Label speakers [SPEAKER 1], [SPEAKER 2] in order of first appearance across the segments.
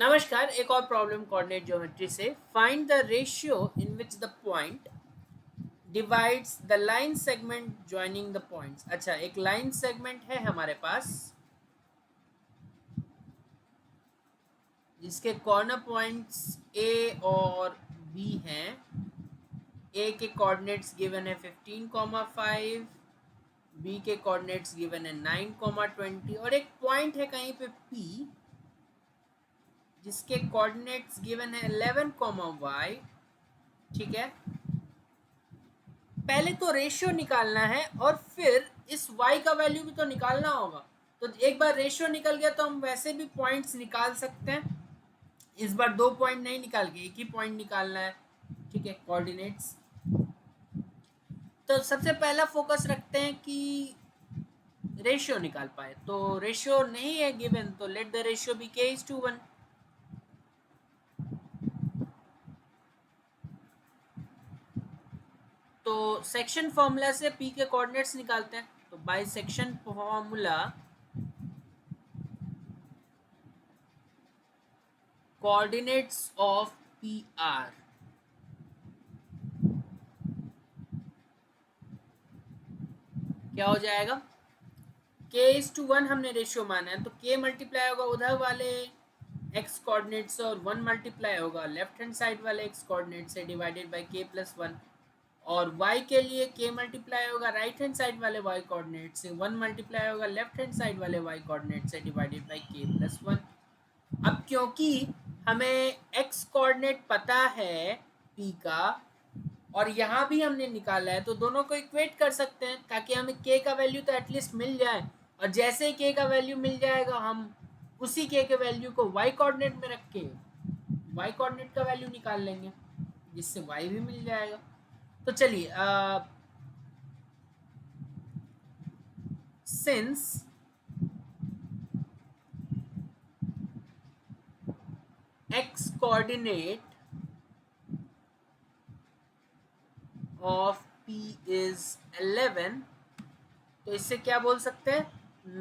[SPEAKER 1] नमस्कार। एक और प्रॉब्लम कोऑर्डिनेट ज्योमेट्री से find the ratio in which the point divides the line segment joining the points. अच्छा, एक लाइन सेगमेंट है हमारे पास जिसके कॉर्नर पॉइंट्स ए और बी हैं। ए के कोऑर्डिनेट्स गिवन है 15,5, बी के कोऑर्डिनेट्स गिवन है 9,20 और एक पॉइंट है कहीं पे पी जिसके कोऑर्डिनेट्स गिवन है 11,y। ठीक है, पहले तो रेशियो निकालना है और फिर इस y का वैल्यू भी तो निकालना होगा। तो एक बार रेशियो निकल गया तो हम वैसे भी पॉइंट्स निकाल सकते हैं। इस बार दो पॉइंट नहीं निकाल के एक ही पॉइंट निकालना है। ठीक है, कोऑर्डिनेट्स। तो सबसे पहला फोकस रखते हैं कि रेशियो निकाल पाए। तो रेशियो नहीं है गिवन, तो let the ratio be k:1। तो सेक्शन फॉर्मूला से p के कोऑर्डिनेट्स निकालते हैं। तो by section formula coordinates of P are, क्या हो जाएगा? k:1 हमने रेशियो माना है तो k मल्टीप्लाई होगा उधर वाले x कोऑर्डिनेट से और 1 मल्टीप्लाई होगा लेफ्ट हैंड साइड वाले x कोऑर्डिनेट से डिवाइडेड बाय k+1। और y के लिए k मल्टीप्लाई होगा राइट हैंड साइड वाले y कोऑर्डिनेट से, 1 मल्टीप्लाई होगा लेफ्ट हैंड साइड वाले y कोऑर्डिनेट से डिवाइडेड बाय k+1। अब क्योंकि हमें x कोऑर्डिनेट पता है p का और यहाँ भी हमने निकाला है तो दोनों को इक्वेट कर सकते हैं ताकि हमें k का वैल्यू तो एटलीस्ट मिल जाए। और जैसे ही k का वैल्यू मिल जाएगा हम उसी k के वैल्यू को y कोऑर्डिनेट में रख के y कोऑर्डिनेट का वैल्यू निकाल लेंगे जिससे y भी मिल जाएगा। तो चलिए, since x coordinate of p is 11, तो इससे क्या बोल सकते हैं?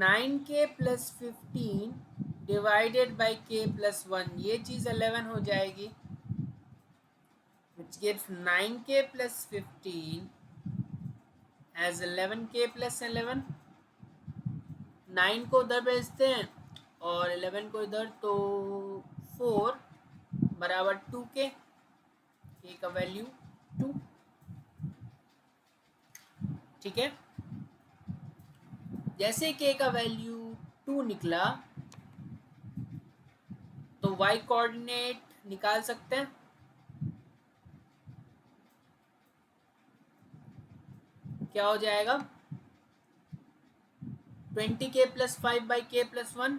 [SPEAKER 1] 9k + 15 डिवाइडेड बाई k+1, ये चीज 11 हो जाएगी, which gives 9k + 15 as 11k + 11। 9 को उधर भेजते हैं और 11 को इधर, तो 4 बराबर 2k, k का वैल्यू 2। ठीक है, जैसे k का वैल्यू 2 निकला तो y कोऑर्डिनेट निकाल सकते हैं। क्या हो जाएगा? 20k + 5 by k+1।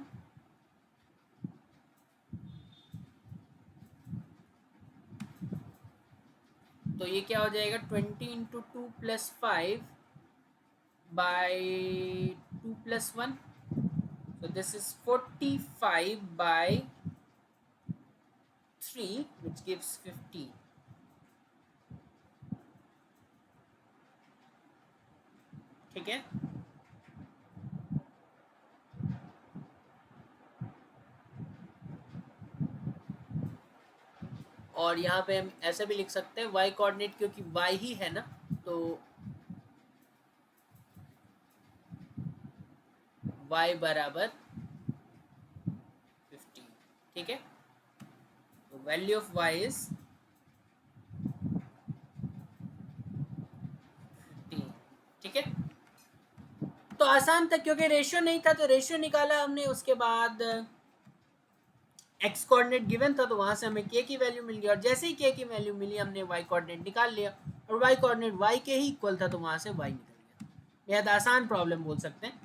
[SPEAKER 1] तो ये क्या हो जाएगा? 20 × 2 + 5 by 2 + 1। So this is 45 by 3 which gives 15। ठीक है, और यहाँ पे हम ऐसे भी लिख सकते हैं y कोऑर्डिनेट, क्योंकि y ही है ना, तो y बराबर 15। ठीक है, तो वैल्यू ऑफ y इज 15। ठीक है, तो आसान था क्योंकि रेशियो नहीं था तो रेशियो निकाला हमने, उसके बाद x कोऑर्डिनेट गिवन था तो वहां से हमें k की वैल्यू मिल गई और जैसे ही k की वैल्यू मिली हमने y कोऑर्डिनेट निकाल लिया और y कोऑर्डिनेट y के ही इक्वल था तो वहां से y निकल गया। बेहद आसान प्रॉब्लम बोल सकते हैं।